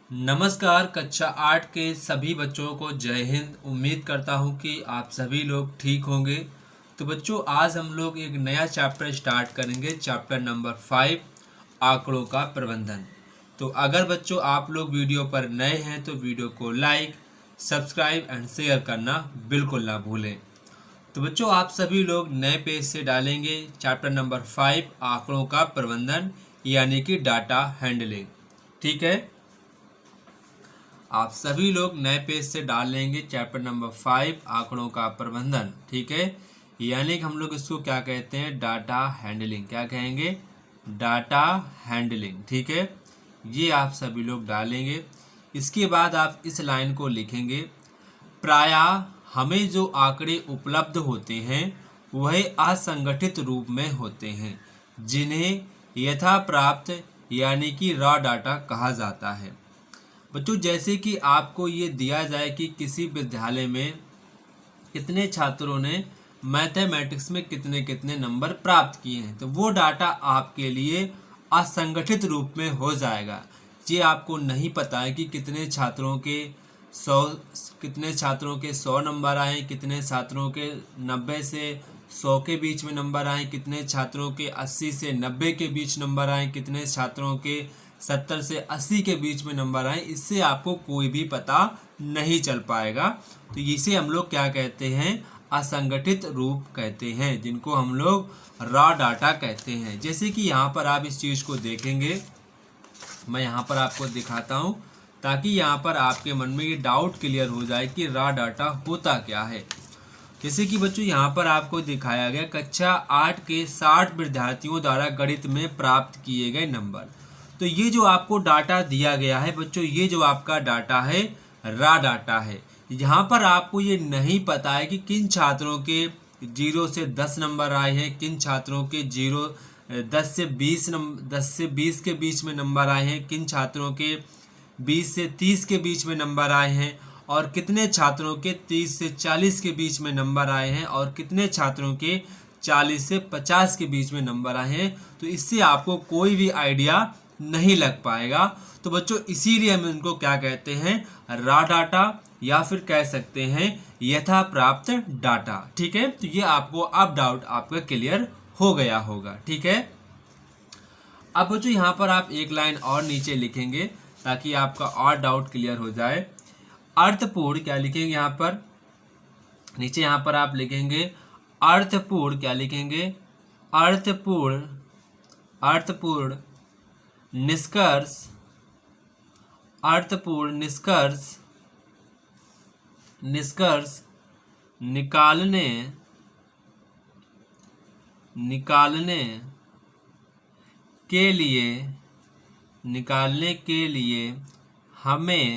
नमस्कार। कक्षा 8 के सभी बच्चों को जय हिंद। उम्मीद करता हूँ कि आप सभी लोग ठीक होंगे। तो बच्चों, आज हम लोग एक नया चैप्टर स्टार्ट करेंगे, चैप्टर नंबर 5, आंकड़ों का प्रबंधन। तो अगर बच्चों आप लोग वीडियो पर नए हैं तो वीडियो को लाइक, सब्सक्राइब एंड शेयर करना बिल्कुल ना भूलें। तो बच्चों, आप सभी लोग नए पेज से डालेंगे चैप्टर नंबर 5, आंकड़ों का प्रबंधन, यानी कि डाटा हैंडलिंग। ठीक है, आप सभी लोग नए पेज से डाल लेंगे चैप्टर नंबर 5, आंकड़ों का प्रबंधन। ठीक है, यानी कि हम लोग इसको क्या कहते हैं, डाटा हैंडलिंग। क्या कहेंगे, डाटा हैंडलिंग। ठीक है, ये आप सभी लोग डालेंगे। इसके बाद आप इस लाइन को लिखेंगे, प्रायः हमें जो आंकड़े उपलब्ध होते हैं वह असंगठित रूप में होते हैं, जिन्हें यथा प्राप्त यानी कि रॉ डाटा कहा जाता है। बच्चों, जैसे कि आपको ये दिया जाए कि किसी विद्यालय में कितने छात्रों ने मैथमेटिक्स में कितने कितने नंबर प्राप्त किए हैं, तो वो डाटा आपके लिए असंगठित रूप में हो जाएगा। ये आपको नहीं पता है कि कितने छात्रों के 100 नंबर आए, कितने छात्रों के 90 से 100 के बीच में नंबर आए, कितने छात्रों के 80 से 90 के बीच नंबर आए, कितने छात्रों के 70 से 80 के बीच में नंबर आए। इससे आपको कोई भी पता नहीं चल पाएगा। तो इसे हम लोग क्या कहते हैं, असंगठित रूप कहते हैं, जिनको हम लोग रॉ डाटा कहते हैं। जैसे कि यहाँ पर आप इस चीज़ को देखेंगे, मैं यहाँ पर आपको दिखाता हूँ ताकि यहाँ पर आपके मन में ये डाउट क्लियर हो जाए कि रॉ डाटा होता क्या है। जैसे कि बच्चों यहाँ पर आपको दिखाया गया कक्षा 8 के 60 विद्यार्थियों द्वारा गणित में प्राप्त किए गए नंबर। तो ये जो आपको डाटा दिया गया है बच्चों, ये जो आपका डाटा है रॉ डाटा है। यहाँ पर आपको ये नहीं पता है कि किन छात्रों के 0 से 10 नंबर आए हैं, किन छात्रों के 10 से 20 के बीच में नंबर आए हैं, किन छात्रों के 20 से 30 के बीच में नंबर आए हैं, और कितने छात्रों के 30 से 40 के बीच में नंबर आए हैं, और कितने छात्रों के 40 से 50 के बीच में नंबर आए हैं। तो इससे आपको कोई भी आइडिया नहीं लग पाएगा। तो बच्चों, इसीलिए हम इनको क्या कहते हैं, रॉ डाटा, या फिर कह सकते हैं यथा प्राप्त डाटा। ठीक है, तो ये आपको अब डाउट आपका क्लियर हो गया होगा। ठीक है, अब बच्चों यहाँ पर आप एक लाइन और नीचे लिखेंगे ताकि आपका और डाउट क्लियर हो जाए। अर्थपूर्ण क्या लिखेंगे यहाँ पर, नीचे यहाँ पर आप लिखेंगे अर्थपूर्ण, क्या लिखेंगे, अर्थपूर्ण निष्कर्ष, अर्थपूर्ण निष्कर्ष निकालने के लिए हमें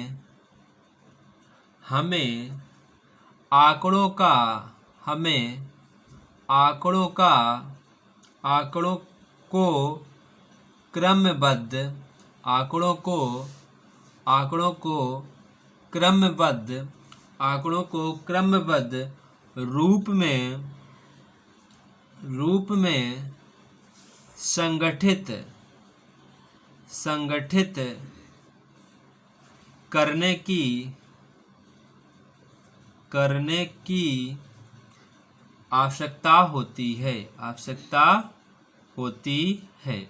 आंकड़ों को क्रमबद्ध रूप में संगठित करने की आवश्यकता होती है।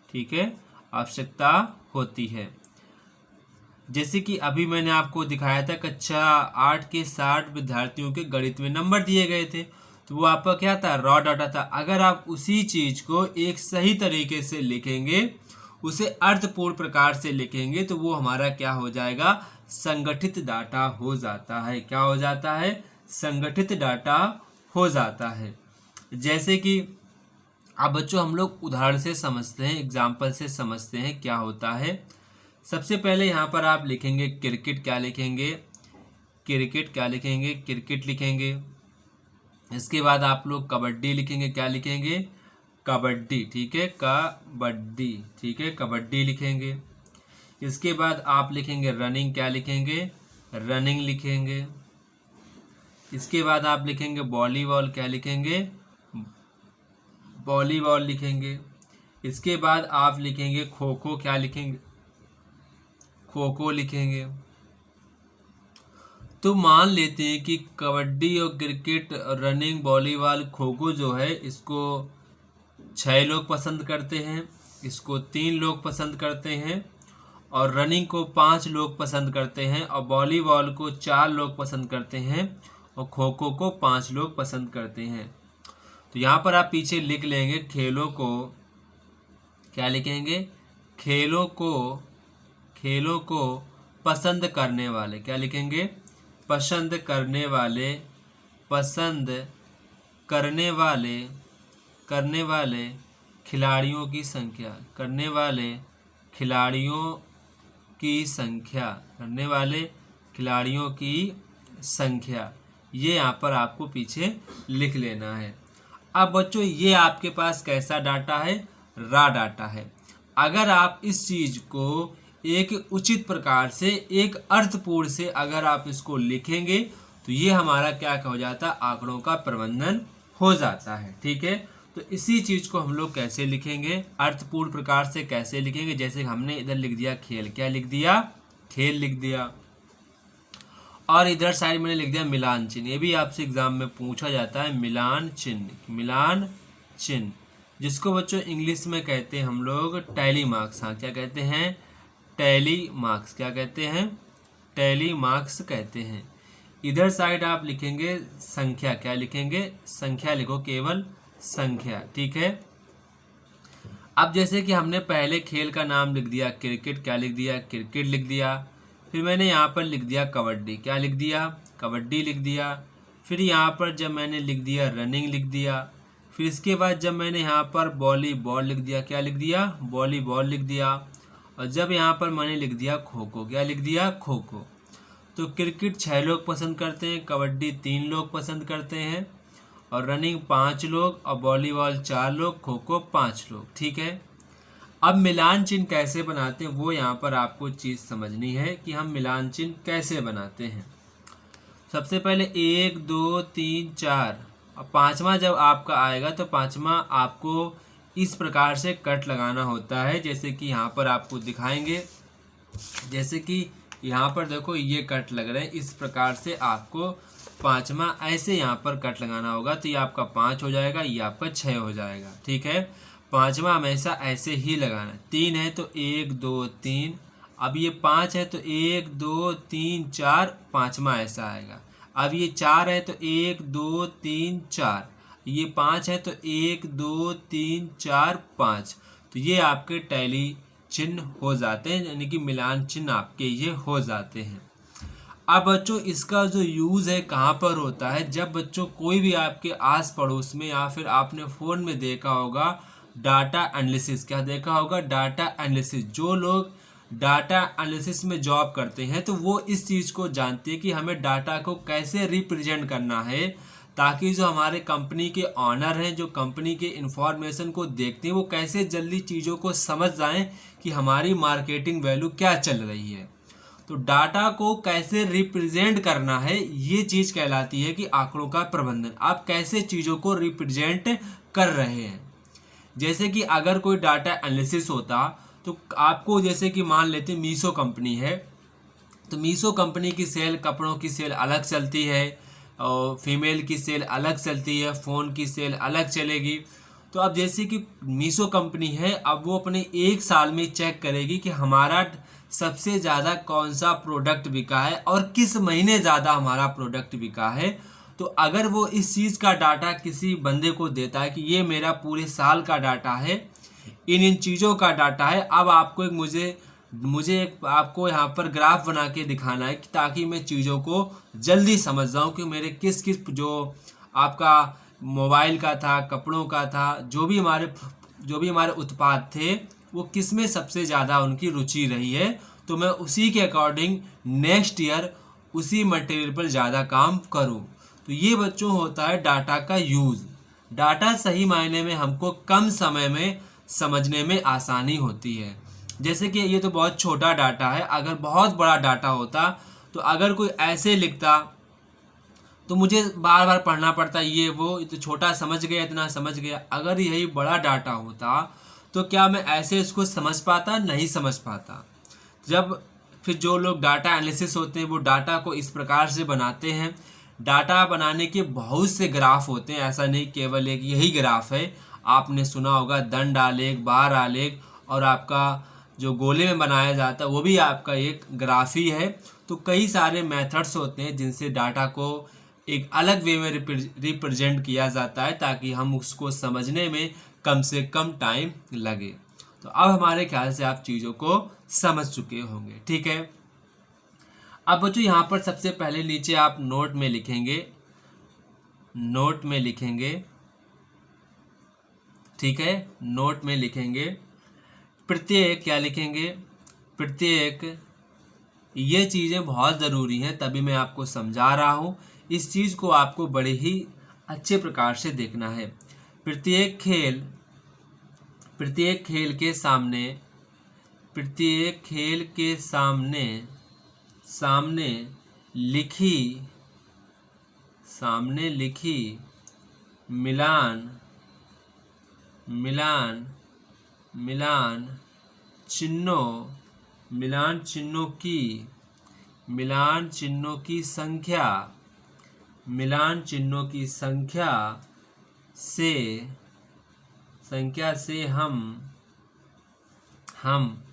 ठीक है, आवश्यकता होती है। जैसे कि अभी मैंने आपको दिखाया था कक्षा 8 के 60 विद्यार्थियों के गणित में नंबर दिए गए थे, तो वो आपका क्या था, रॉ डाटा था। अगर आप उसी चीज को एक सही तरीके से लिखेंगे, उसे अर्थपूर्ण प्रकार से लिखेंगे, तो वो हमारा क्या हो जाएगा, संगठित डाटा हो जाता है। क्या हो जाता है, संगठित डाटा हो जाता है। जैसे कि अब बच्चों हम लोग उदाहरण से समझते हैं, एग्जाम्पल से समझते हैं क्या होता है। सबसे पहले यहाँ पर आप लिखेंगे क्रिकेट, क्या लिखेंगे, क्रिकेट लिखेंगे। इसके बाद आप लोग कबड्डी लिखेंगे, क्या लिखेंगे, कबड्डी। ठीक है, कबड्डी। ठीक है, कबड्डी लिखेंगे। इसके बाद आप लिखेंगे रनिंग, क्या लिखेंगे, रनिंग लिखेंगे। इसके बाद आप लिखेंगे वॉलीबॉल, क्या लिखेंगे, वॉलीबॉल लिखेंगे। इसके बाद आप लिखेंगे खो खो, क्या लिखेंगे, खो खो लिखेंगे। तो मान लेते हैं कि कबड्डी और cricket, running, volleyball, kho kho जो है इसको 6 लोग पसंद करते हैं, इसको 3 लोग पसंद करते हैं, और रनिंग को 5 लोग पसंद करते हैं, और वॉलीबॉल को 4 लोग पसंद करते हैं, और खो खो को 5 लोग पसंद करते हैं। तो यहाँ पर आप पीछे लिख लेंगे खेलों को, क्या लिखेंगे, खेलों को पसंद करने वाले, क्या लिखेंगे, पसंद करने वाले, पसंद करने वाले खिलाड़ियों की संख्या, करने वाले खिलाड़ियों की संख्या, करने वाले खिलाड़ियों की संख्या, ये यहाँ पर आपको पीछे लिख लेना है। अब बच्चों ये आपके पास कैसा डाटा है, रा डाटा है। अगर आप इस चीज़ को एक उचित प्रकार से, एक अर्थपूर्ण से अगर आप इसको लिखेंगे तो ये हमारा क्या हो जाता है, आंकड़ों का प्रबंधन हो जाता है। ठीक है, तो इसी चीज़ को हम लोग कैसे लिखेंगे, अर्थपूर्ण प्रकार से कैसे लिखेंगे, जैसे हमने इधर लिख दिया खेल, क्या लिख दिया, खेल लिख दिया, और इधर साइड मैंने लिख दिया मिलान चिन्ह। ये भी आपसे एग्जाम में पूछा जाता है, मिलान चिन्ह, मिलान चिन्ह, जिसको बच्चों इंग्लिश में कहते हैं हम लोग टैली मार्क्स। हाँ, क्या कहते हैं, टैली मार्क्स, क्या कहते हैं, टैली मार्क्स कहते हैं। इधर साइड आप लिखेंगे संख्या, क्या लिखेंगे, संख्या लिखो, केवल संख्या। ठीक है, अब जैसे कि हमने पहले खेल का नाम लिख दिया क्रिकेट, क्या लिख दिया, क्रिकेट लिख दिया, फिर मैंने यहाँ पर लिख दिया कबड्डी, क्या लिख दिया, कबड्डी लिख दिया, फिर यहाँ पर जब मैंने लिख दिया रनिंग लिख दिया, फिर इसके बाद जब मैंने यहाँ पर वॉलीबॉल लिख दिया, क्या लिख दिया, वॉलीबॉल लिख दिया, और जब यहाँ पर मैंने लिख दिया खो खो, क्या लिख दिया, खो खो। तो क्रिकेट 6 लोग पसंद करते हैं, कबड्डी 3 लोग पसंद करते हैं, और रनिंग 5 लोग, और वॉलीबॉल 4 लोग, खो खो 5 लोग। ठीक है, अब मिलान चिन्ह कैसे बनाते हैं वो यहाँ पर आपको चीज़ समझनी है कि हम मिलान चिन्ह कैसे बनाते हैं। सबसे पहले 1 2 3 4, और 5वां जब आपका आएगा तो 5वां आपको इस प्रकार से कट लगाना होता है, जैसे कि यहाँ पर आपको दिखाएंगे, जैसे कि यहाँ पर देखो ये कट लग रहे हैं, इस प्रकार से आपको 5वां ऐसे यहाँ पर कट लगाना होगा। तो ये आपका 5 हो जाएगा, ये आपका 6 हो जाएगा। ठीक है, 5वां हमेशा ऐसे ही लगाना है। 3 है तो 1 2 3, अब ये 5 है तो 1 2 3 4, 5वां ऐसा आएगा। अब ये 4 है तो 1 2 3 4, ये 5 है तो 1 2 3 4 5। तो ये आपके टैली चिन्ह हो जाते हैं, यानी कि मिलान चिन्ह आपके ये हो जाते हैं। अब बच्चों इसका जो यूज़ है कहाँ पर होता है, जब बच्चों कोई भी आपके आस पड़ोस में या फिर आपने फ़ोन में देखा होगा डाटा एनालिसिस, क्या देखा होगा, डाटा एनालिसिस। जो लोग डाटा एनालिसिस में जॉब करते हैं तो वो इस चीज़ को जानते हैं कि हमें डाटा को कैसे रिप्रेजेंट करना है, ताकि जो हमारे कंपनी के ऑनर हैं, जो कंपनी के इंफॉर्मेशन को देखते हैं, वो कैसे जल्दी चीज़ों को समझ जाएं कि हमारी मार्केटिंग वैल्यू क्या चल रही है। तो डाटा को कैसे रिप्रेजेंट करना है ये चीज़ कहलाती है कि आंकड़ों का प्रबंधन। आप कैसे चीज़ों को रिप्रेजेंट कर रहे हैं। जैसे कि अगर कोई डाटा एनालिसिस होता तो आपको, जैसे कि मान लेते हैं मीशो कंपनी है, तो मीशो कंपनी की सेल, कपड़ों की सेल अलग चलती है, और फीमेल की सेल अलग चलती है, फ़ोन की सेल अलग चलेगी। तो अब जैसे कि मीशो कंपनी है, अब वो अपने 1 साल में चेक करेगी कि हमारा सबसे ज़्यादा कौन सा प्रोडक्ट बिका है और किस महीने ज़्यादा हमारा प्रोडक्ट बिका है। तो अगर वो इस चीज़ का डाटा किसी बंदे को देता है कि ये मेरा पूरे साल का डाटा है, इन चीज़ों का डाटा है, अब आपको एक मुझे आपको यहाँ पर ग्राफ बना के दिखाना है कि ताकि मैं चीज़ों को जल्दी समझ जाऊँ कि मेरे किस जो आपका मोबाइल का था, कपड़ों का था, जो भी हमारे उत्पाद थे, वो किस में सबसे ज़्यादा उनकी रुचि रही है, तो मैं उसी के अकॉर्डिंग नेक्स्ट ईयर उसी मटेरियल पर ज़्यादा काम करूं। तो ये बच्चों होता है डाटा का यूज़। डाटा सही मायने में हमको कम समय में समझने में आसानी होती है। जैसे कि ये तो बहुत छोटा डाटा है, अगर बहुत बड़ा डाटा होता तो अगर कोई ऐसे लिखता तो मुझे बार बार पढ़ना पड़ता, ये तो छोटा समझ गया, इतना समझ गया। अगर यही बड़ा डाटा होता तो क्या मैं ऐसे इसको समझ पाता, नहीं समझ पाता। जब फिर जो लोग डाटा एनालिसिस होते हैं वो डाटा को इस प्रकार से बनाते हैं। डाटा बनाने के बहुत से ग्राफ होते हैं, ऐसा नहीं केवल एक यही ग्राफ है। आपने सुना होगा दंड आलेख, बार आलेख, और आपका जो गोले में बनाया जाता है वो भी आपका एक ग्राफ ही है। तो कई सारे मेथड्स होते हैं जिनसे डाटा को एक अलग वे में रिप्रेजेंट किया जाता है ताकि हम उसको समझने में कम से कम टाइम लगे। तो अब हमारे ख्याल से आप चीज़ों को समझ चुके होंगे, ठीक है। अब बच्चों यहाँ पर सबसे पहले नीचे आप नोट में लिखेंगे, नोट में लिखेंगे, ठीक है, नोट में लिखेंगे प्रत्येक, क्या लिखेंगे, प्रत्येक, ये चीज़ें बहुत ज़रूरी हैं तभी मैं आपको समझा रहा हूँ। इस चीज़ को आपको बड़े ही अच्छे प्रकार से देखना है। प्रत्येक खेल के सामने, प्रत्येक खेल के सामने लिखी मिलान चिन्हों की संख्या से हम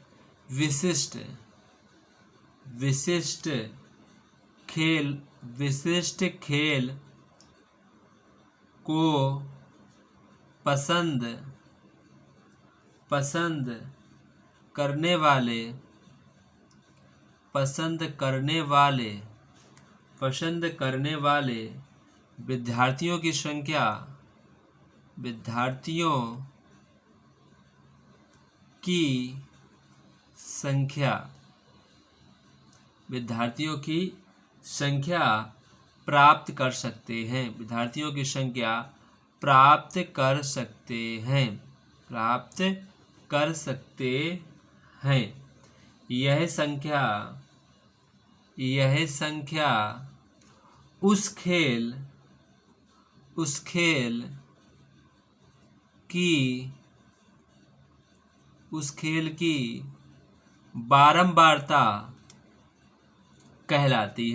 विशिष्ट खेल को पसंद करने वाले विद्यार्थियों की संख्या प्राप्त कर सकते हैं। यह संख्या उस खेल की बारंबारता कहलाती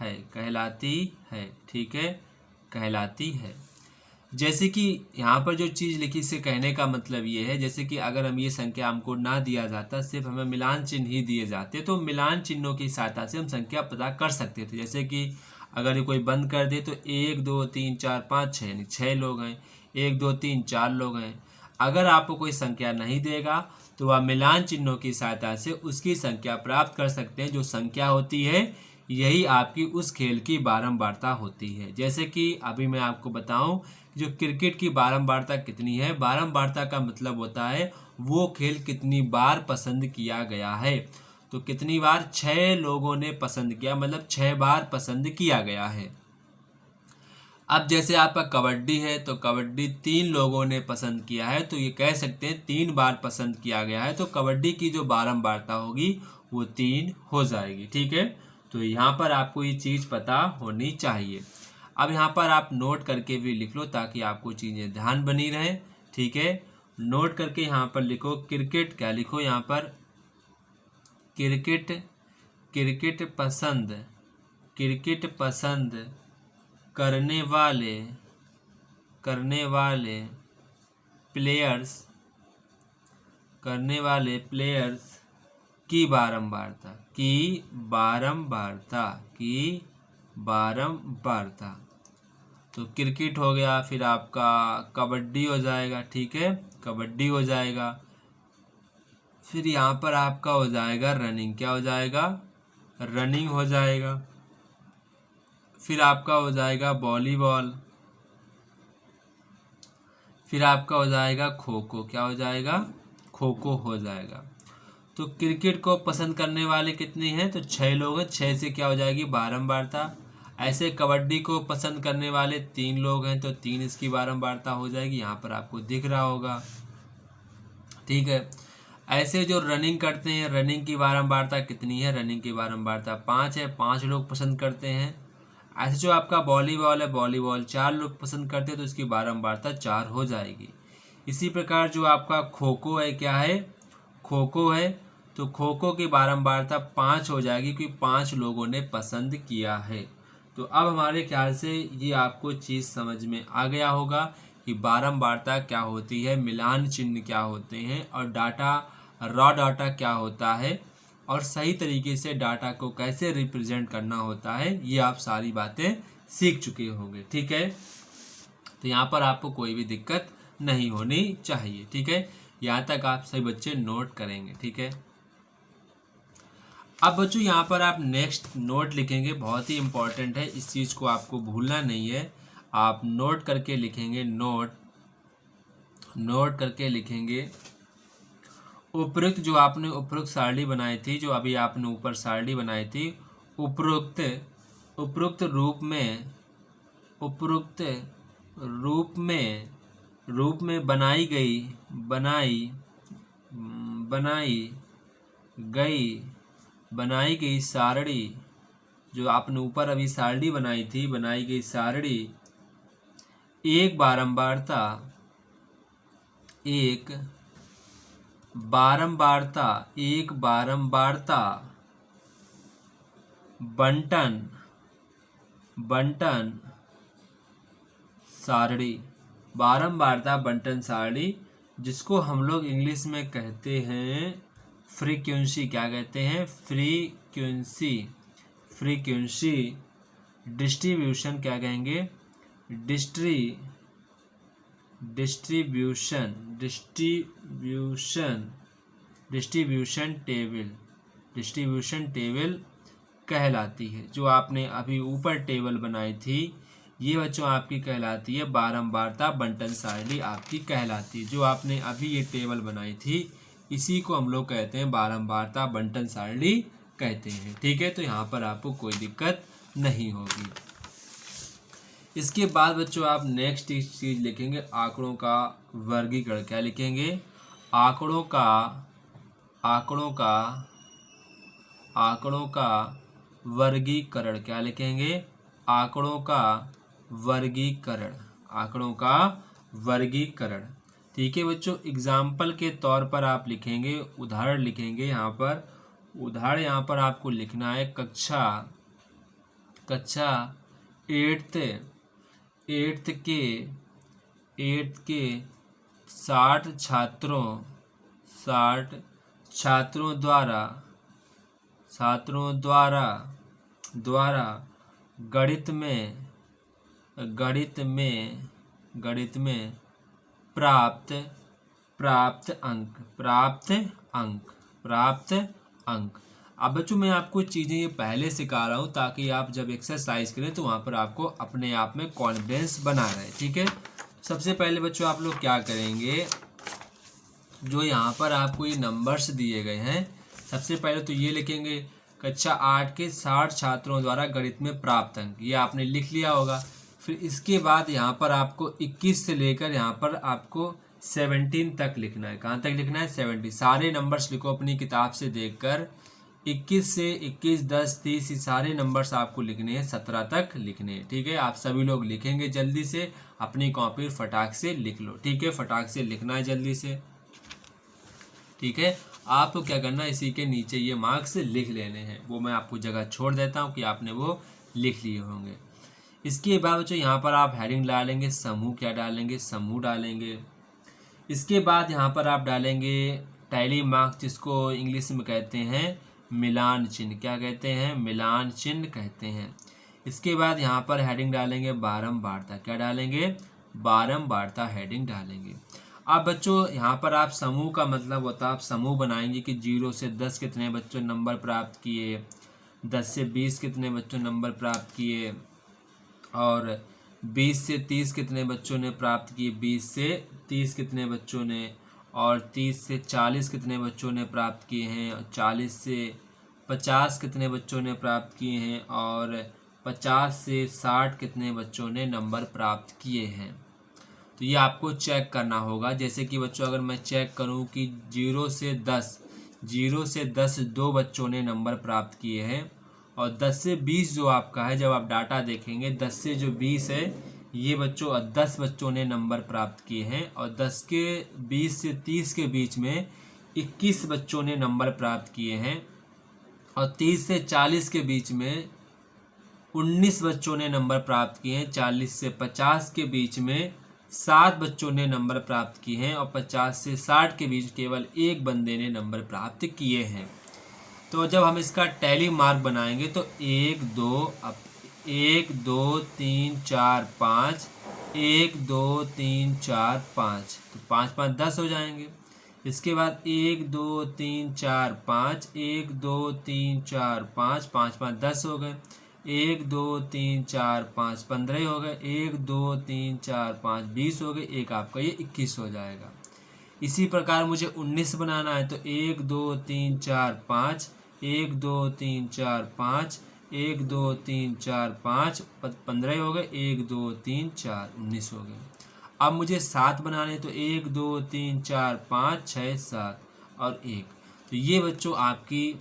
है, ठीक है, कहलाती है। जैसे कि यहाँ पर जो चीज़ लिखी इससे कहने का मतलब ये है, जैसे कि अगर हम ये संख्या हमको ना दिया जाता, सिर्फ हमें मिलान चिन्ह ही दिए जाते, तो मिलान चिन्हों की सहायता से हम संख्या पता कर सकते थे। जैसे कि अगर कोई बंद कर दे तो 1 2 3 4 5 6 यानी 6 लोग हैं, 1 2 3 4 लोग हैं। अगर आपको कोई संख्या नहीं देगा तो वह मिलान चिन्हों की सहायता से उसकी संख्या प्राप्त कर सकते हैं। जो संख्या होती है यही आपकी उस खेल की बारंबारता होती है। जैसे कि अभी मैं आपको बताऊं जो क्रिकेट की बारंबारता कितनी है, बारंबारता का मतलब होता है वो खेल कितनी बार पसंद किया गया है। तो कितनी बार, 6 लोगों ने पसंद किया, मतलब 6 बार पसंद किया गया है। अब जैसे आपका कबड्डी है तो कबड्डी 3 लोगों ने पसंद किया है, तो ये कह सकते हैं 3 बार पसंद किया गया है, तो कबड्डी की जो बारंबारता होगी वो 3 हो जाएगी, ठीक है। तो यहाँ पर आपको ये चीज़ पता होनी चाहिए। अब यहाँ पर आप नोट करके भी लिख लो ताकि आपको चीज़ें ध्यान बनी रहें, ठीक है। नोट करके यहाँ पर लिखो क्रिकेट, क्या लिखो यहाँ पर, क्रिकेट पसंद करने प्लेयर्स की बारंबारता। तो क्रिकेट हो गया, फिर आपका कबड्डी हो जाएगा, ठीक है, कबड्डी हो जाएगा। फिर यहाँ पर आपका हो जाएगा रनिंग, क्या हो जाएगा, रनिंग हो जाएगा। फिर आपका हो जाएगा वॉलीबॉल, फिर आपका हो जाएगा खो खो, क्या हो जाएगा, खो खो हो जाएगा। तो क्रिकेट को पसंद करने वाले कितने हैं, तो 6 लोग हैं, 6 से क्या हो जाएगी बारंबारता। ऐसे कबड्डी को पसंद करने वाले 3 लोग हैं तो 3 इसकी बारंबारता हो जाएगी, यहाँ पर आपको दिख रहा होगा, ठीक है। ऐसे जो रनिंग करते हैं, रनिंग की बारंबारता कितनी है, रनिंग की बारंबारता 5 है, 5 लोग पसंद करते हैं। ऐसे जो आपका वॉलीबॉल है, वॉलीबॉल 4 लोग पसंद करते हैं तो इसकी बारंबारता 4 हो जाएगी। इसी प्रकार जो आपका खो खो है, क्या है, खो खो है, तो खो खो की बारंबारता 5 हो जाएगी क्योंकि 5 लोगों ने पसंद किया है। तो अब हमारे ख्याल से ये आपको चीज़ समझ में आ गया होगा कि बारंबारता क्या होती है, मिलान चिन्ह क्या होते हैं, और डाटा, रॉ डाटा क्या होता है, और सही तरीके से डाटा को कैसे रिप्रेजेंट करना होता है, ये आप सारी बातें सीख चुके होंगे। ठीक है, तो यहाँ पर आपको कोई भी दिक्कत नहीं होनी चाहिए। ठीक है, यहाँ तक आप सभी बच्चे नोट करेंगे। ठीक है, अब बच्चों यहाँ पर आप नेक्स्ट नोट लिखेंगे, बहुत ही इम्पोर्टेंट है, इस चीज़ को आपको भूलना नहीं है। आप नोट करके लिखेंगे, नोट करके लिखेंगे। उपरोक्त जो आपने उपरोक्त सारणी बनाई थी, जो अभी आपने ऊपर सारणी बनाई थी, उपरोक्त रूप में बनाई गई सारणी, जो आपने ऊपर अभी सारणी बनाई थी, बनाई गई सारणी एक बारंबारता बंटन सारणी, जिसको हम लोग इंग्लिश में कहते हैं फ्रीक्वेंसी। क्या कहते हैं? Frequency distribution. क्या कहेंगे? डिस्ट्रीब्यूशन टेबल कहलाती है। जो आपने अभी ऊपर टेबल बनाई थी, ये बच्चों आपकी कहलाती है बारंबारता बंटन सारणी, आपकी कहलाती है। जो आपने अभी ये टेबल बनाई थी, इसी को हम लोग कहते हैं बारंबारता बंटन सारणी कहते हैं। ठीक है, तो यहाँ पर आपको कोई दिक्कत नहीं होगी। इसके बाद बच्चों आप नेक्स्ट चीज लिखेंगे, आंकड़ों का वर्गीकरण। क्या लिखेंगे? आंकड़ों का वर्गीकरण। क्या लिखेंगे? आंकड़ों का वर्गीकरण। ठीक है बच्चों, एग्जाम्पल के तौर पर आप लिखेंगे, उदाहरण लिखेंगे। यहाँ पर उदाहरण यहाँ पर आपको लिखना है, कक्षा 8th के 60 छात्रों द्वारा गणित में प्राप्त अंक। अब बच्चों मैं आपको चीज़ें ये पहले सिखा रहा हूँ ताकि आप जब एक्सरसाइज करें तो वहाँ पर आपको अपने आप में कॉन्फिडेंस बना रहे। ठीक है, सबसे पहले बच्चों आप लोग क्या करेंगे, जो यहाँ पर आपको ये नंबर्स दिए गए हैं, सबसे पहले तो ये लिखेंगे, कक्षा 8 के 60 छात्रों द्वारा गणित में प्राप्त अंक। ये आपने लिख लिया होगा। फिर इसके बाद यहाँ पर आपको 21 से लेकर यहाँ पर आपको 17 तक लिखना है। कहाँ तक लिखना है? 17। सारे नंबर्स लिखो अपनी किताब से देखकर। 21 से 21, 10, 30 ये सारे नंबर्स आपको लिखने हैं, 17 तक लिखने हैं। ठीक है, आप सभी लोग लिखेंगे, जल्दी से अपनी कॉपी फटाक से लिख लो। ठीक है, फटाक से लिखना है जल्दी से। ठीक है, आपको क्या करना है, इसी के नीचे ये मार्क्स लिख लेने हैं। वो मैं आपको जगह छोड़ देता हूँ कि आपने वो लिख लिए होंगे। इसके बाद बच्चों यहाँ पर आप हेडिंग डालेंगे, समूह। क्या डालेंगे? समूह डालेंगे। इसके बाद यहाँ पर आप डालेंगे टैली मार्क्स, जिसको इंग्लिश में कहते हैं मिलान चिन्ह। क्या कहते हैं? मिलान चिन्ह कहते हैं। इसके बाद यहाँ पर हेडिंग डालेंगे बारंबारता। क्या डालेंगे? बारंबारता हेडिंग डालेंगे। अब बच्चों यहाँ पर आप समूह का मतलब होता है, आप समूह बनाएंगे कि 0 से 10 कितने बच्चों नंबर प्राप्त किए, 10 से 20 कितने बच्चों नंबर प्राप्त किए, और 20 से 30 कितने बच्चों ने प्राप्त किए, 20 से 30 कितने बच्चों ने, और 30 से 40 कितने बच्चों ने प्राप्त किए हैं, और 40 से 50 कितने बच्चों ने प्राप्त किए हैं, और 50 से 60 कितने बच्चों ने नंबर प्राप्त किए हैं। तो ये आपको चेक करना होगा। जैसे कि बच्चों अगर मैं चेक करूं कि 0 से 10 2 बच्चों ने नंबर प्राप्त किए हैं, और 10 से 20 जो आपका है, जब आप डाटा देखेंगे 10 से जो 20 है, ये बच्चों 10 बच्चों ने नंबर प्राप्त किए हैं और 10 के 20 से 30 के बीच में 21 बच्चों ने नंबर प्राप्त किए हैं और 30 से 40 के बीच में 19 बच्चों ने नंबर प्राप्त किए हैं। 40 से 50 के बीच में 7 बच्चों ने नंबर प्राप्त किए हैं और 50 से 60 के बीच केवल एक बंदे ने नंबर प्राप्त किए हैं। तो जब हम इसका टैली मार्क बनाएंगे तो 1 2 3 4 5 1 2 3 4 5 तो 5 5 10 हो जाएंगे। इसके बाद 1 2 3 4 5 1 2 3 4 5 5 5 10 हो गए। 1 2 3 4 5 15 हो गए। 1 2 3 4 5 20 हो गए। एक आपका ये 21 हो जाएगा। इसी प्रकार मुझे 19 बनाना है तो 1 2 3 4 5 1 2 3 4 5 1 2 3 4 5 15 हो गए। 1 2 3 4 19 हो गए। अब मुझे 7 बनाने तो 1 2 3 4 5 6 7 और 1। तो ये बच्चों आपकी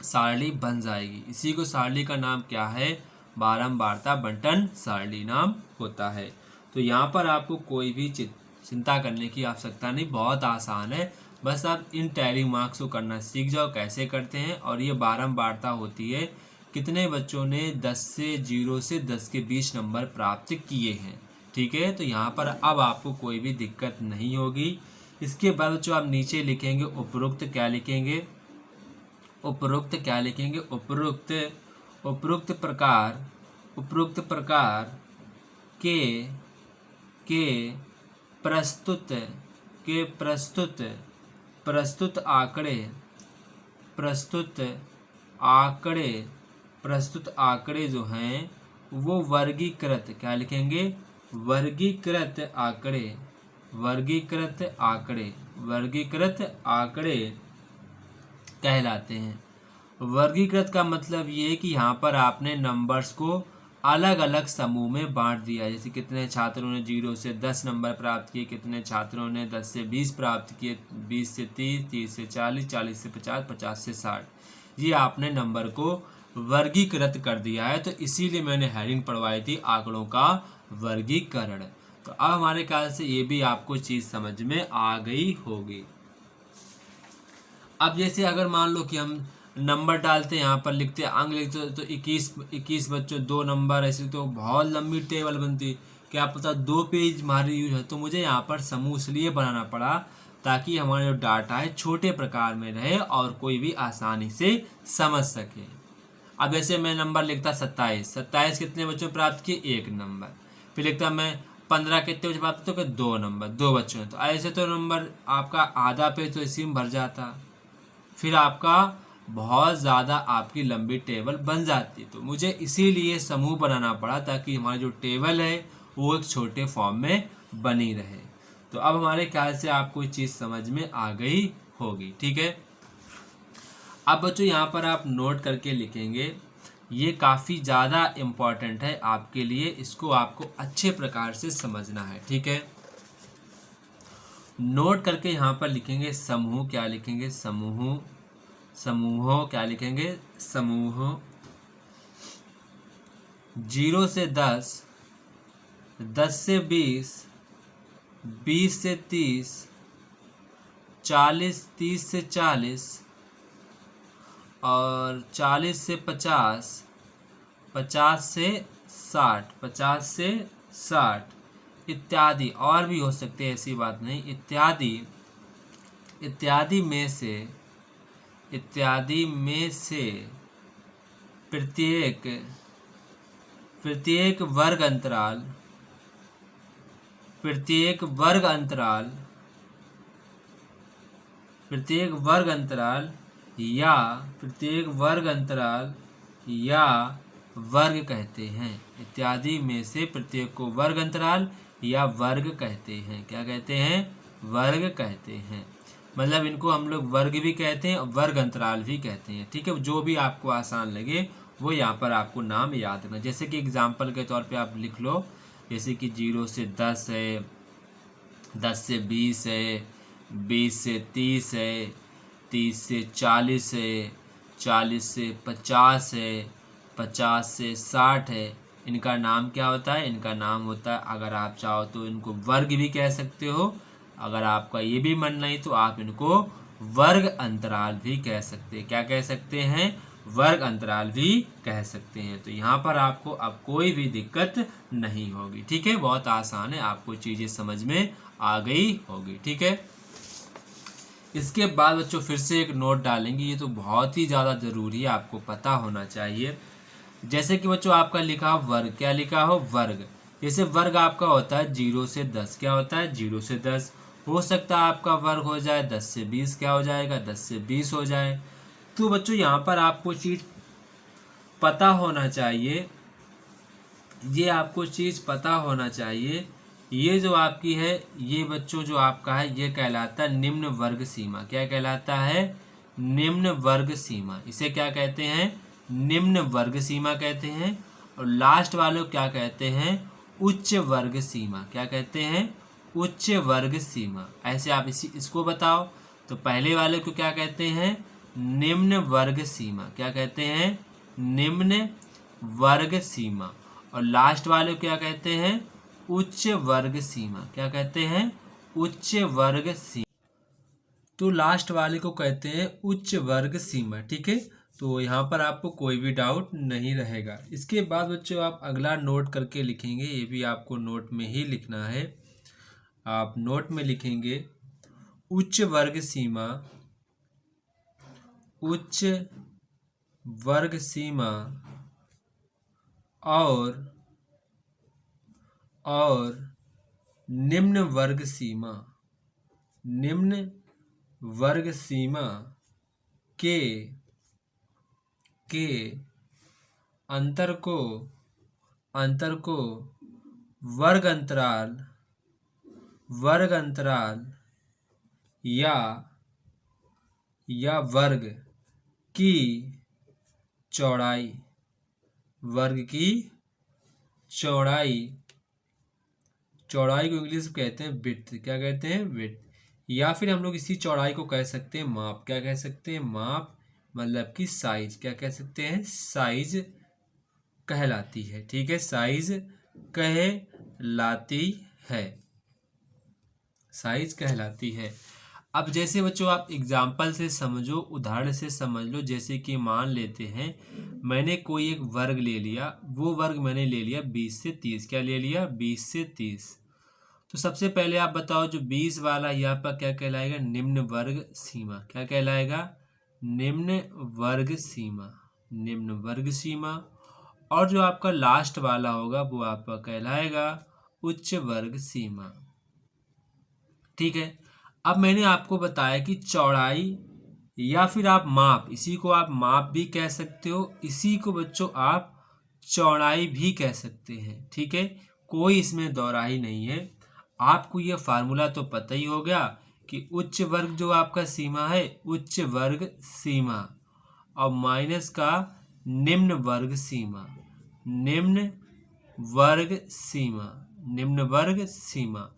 सारणी बन जाएगी। इसी को सारणी का नाम क्या है? बारंबारता बंटन सारणी नाम होता है। तो यहाँ पर आपको कोई भी चिंता करने की आवश्यकता नहीं, बहुत आसान है। बस आप इन टैली मार्क्स को करना सीख जाओ कैसे करते हैं। और ये बारंबारता होती है कितने बच्चों ने 10 से 0 से 10 के बीच नंबर प्राप्त किए हैं। ठीक है, तो यहाँ पर अब आपको कोई भी दिक्कत नहीं होगी। इसके बाद जो आप नीचे लिखेंगे उपरोक्त क्या लिखेंगे? उपरोक्त क्या लिखेंगे? उपरोक्त प्रकार के प्रस्तुत आंकड़े जो हैं वो वर्गीकृत क्या लिखेंगे? वर्गीकृत आंकड़े कहलाते हैं। वर्गीकृत का मतलब ये है कि यहाँ पर आपने नंबर्स को अलग अलग समूह में बांट दिया। जैसे कितने छात्रों ने 0 से 10 नंबर प्राप्त किए, कितने छात्रों ने 10 से 20 प्राप्त किए, 20 से 30, 30 से 40, 40 से 50, 50 से 60। ये आपने नंबर को वर्गीकृत कर दिया है। तो इसीलिए मैंने हेडिंग पढ़वाई थी आंकड़ों का वर्गीकरण। तो अब हमारे ख्याल से ये भी आपको चीज़ समझ में आ गई होगी। अब जैसे अगर मान लो कि हम नंबर डालते हैं, यहाँ पर लिखते हैं अंक लिखते तो 21 बच्चों 2 नंबर, ऐसे तो बहुत लंबी टेबल बनती। क्या पता 2 पेज हमारे यूज है। तो मुझे यहाँ पर समूह इसलिए बनाना पड़ा ताकि हमारा जो डाटा है छोटे प्रकार में रहे और कोई भी आसानी से समझ सके। अब जैसे मैं नंबर लिखता 27 कितने बच्चों प्राप्त किए? 1 नंबर। फिर लिखता मैं 15 कितने बच्चे प्राप्त तो 2 नंबर, 2 बच्चों। तो ऐसे तो नंबर आपका आधा पेज तो इसी में भर जाता, फिर आपका बहुत ज़्यादा आपकी लंबी टेबल बन जाती। तो मुझे इसीलिए समूह बनाना पड़ा ताकि हमारी जो टेबल है वो एक छोटे फॉर्म में बनी रहे। तो अब हमारे ख्याल से आपको ये चीज़ समझ में आ गई होगी। ठीक है, अब बच्चों यहाँ पर आप नोट करके लिखेंगे, ये काफ़ी ज़्यादा इम्पॉर्टेंट है आपके लिए, इसको आपको अच्छे प्रकार से समझना है। ठीक है, नोट करके यहाँ पर लिखेंगे समूह। क्या लिखेंगे? समूहों क्या लिखेंगे? समूह 0 से 10, 10 से 20, 20 से 30, 40, 30 से 40 और 40 से 50, 50 से 60, 50 से 60 इत्यादि। और भी हो सकते हैं, ऐसी बात नहीं। इत्यादि में से प्रत्येक वर्ग अंतराल या वर्ग कहते हैं। इत्यादि में से प्रत्येक को वर्ग अंतराल या वर्ग कहते हैं। क्या कहते हैं? वर्ग कहते हैं। मतलब इनको हम लोग वर्ग भी कहते हैं और वर्ग अंतराल भी कहते हैं। ठीक है, जो भी आपको आसान लगे वो यहाँ पर आपको नाम याद रखना। जैसे कि एग्जाम्पल के तौर पे आप लिख लो, जैसे कि 0 से 10 है, 10 से 20 है, 20 से 30 है, 30 से 40 है, 40 से 50 है, 50 से 60 है, इनका नाम क्या होता है, इनका नाम होता है, अगर आप चाहो तो इनको वर्ग भी कह सकते हो, अगर आपका ये भी मन नहीं तो आप इनको वर्ग अंतराल भी कह सकते हैं। क्या कह सकते हैं, वर्ग अंतराल भी कह सकते हैं। तो यहाँ पर आपको अब कोई भी दिक्कत नहीं होगी। ठीक है, बहुत आसान है, आपको चीज़ें समझ में आ गई होगी। ठीक है, इसके बाद बच्चों फिर से एक नोट डालेंगे, ये तो बहुत ही ज़्यादा ज़रूरी है, आपको पता होना चाहिए। जैसे कि बच्चों आपका लिखा हो वर्ग, क्या लिखा हो, वर्ग। जैसे वर्ग आपका होता है 0 से 10, क्या होता है 0 से 10। हो सकता है आपका वर्ग हो जाए 10 से 20, क्या हो जाएगा 10 से 20 हो जाए। तो बच्चों यहाँ पर आपको चीज़ पता होना चाहिए, ये आपको चीज़ पता होना चाहिए, ये जो आपकी है, ये बच्चों जो आपका है ये कहलाता है निम्न वर्ग सीमा। क्या कहलाता है, निम्न वर्ग सीमा। इसे क्या कहते हैं, निम्न वर्ग सीमा कहते हैं। और लास्ट वाले को क्या कहते हैं, उच्च वर्ग सीमा। क्या कहते हैं, उच्च वर्ग सीमा। ऐसे आप इसको बताओ। तो पहले वाले को क्या कहते हैं, निम्न वर्ग सीमा। क्या कहते हैं, निम्न वर्ग सीमा। और लास्ट वाले को क्या कहते हैं, उच्च वर्ग सीमा। क्या कहते हैं, उच्च वर्ग सीमा। तो लास्ट वाले को कहते हैं उच्च वर्ग सीमा। ठीक है, तो यहाँ पर आपको कोई भी डाउट नहीं रहेगा। इसके बाद बच्चों आप अगला नोट करके लिखेंगे, ये भी आपको नोट में ही लिखना है। आप नोट में लिखेंगे उच्च वर्ग सीमा, उच्च वर्ग सीमा और निम्न वर्ग सीमा, निम्न वर्ग सीमा के अंतर को वर्ग अंतराल या वर्ग की चौड़ाई, वर्ग की चौड़ाई को इंग्लिश में कहते हैं विड्थ। क्या कहते हैं, विड्थ। या फिर हम लोग इसी चौड़ाई को कह सकते हैं माप। क्या कह सकते हैं, माप, मतलब कि साइज। क्या कह सकते हैं, साइज कहलाती है। ठीक है, साइज कहलाती है, साइज कहलाती है। अब जैसे बच्चों आप एग्जाम्पल से समझो, उदाहरण से समझ लो। जैसे कि मान लेते हैं मैंने कोई एक वर्ग ले लिया, वो वर्ग मैंने ले लिया 20 से 30। क्या ले लिया, 20 से 30। तो सबसे पहले आप बताओ जो 20 वाला यहाँ पर क्या कहलाएगा, निम्न वर्ग सीमा। क्या कहलाएगा, निम्न वर्ग सीमा, निम्न वर्ग सीमा। और जो आपका लास्ट वाला होगा वो आपका कहलाएगा उच्च वर्ग सीमा। ठीक है, अब मैंने आपको बताया कि चौड़ाई या फिर आप माप, इसी को आप माप भी कह सकते हो, इसी को बच्चों आप चौड़ाई भी कह सकते हैं। ठीक है, कोई इसमें दोहराई नहीं है। आपको ये फार्मूला तो पता ही हो गया कि उच्च वर्ग जो आपका सीमा है, उच्च वर्ग सीमा, और माइनस का निम्न वर्ग सीमा, निम्न वर्ग सीमा, निम्न वर्ग सीमा।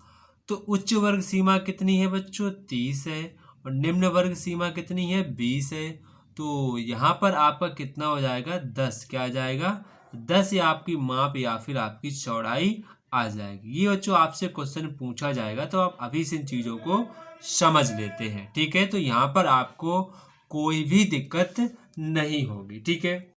तो उच्च वर्ग सीमा कितनी है बच्चों, 30 है, और निम्न वर्ग सीमा कितनी है, 20 है। तो यहाँ पर आपका कितना हो जाएगा, 10। क्या आ जाएगा, 10 या आपकी माप या फिर आपकी चौड़ाई आ जाएगी। ये बच्चों आपसे क्वेश्चन पूछा जाएगा, तो आप अभी से इन चीज़ों को समझ लेते हैं। ठीक है, तो यहाँ पर आपको कोई भी दिक्कत नहीं होगी। ठीक है।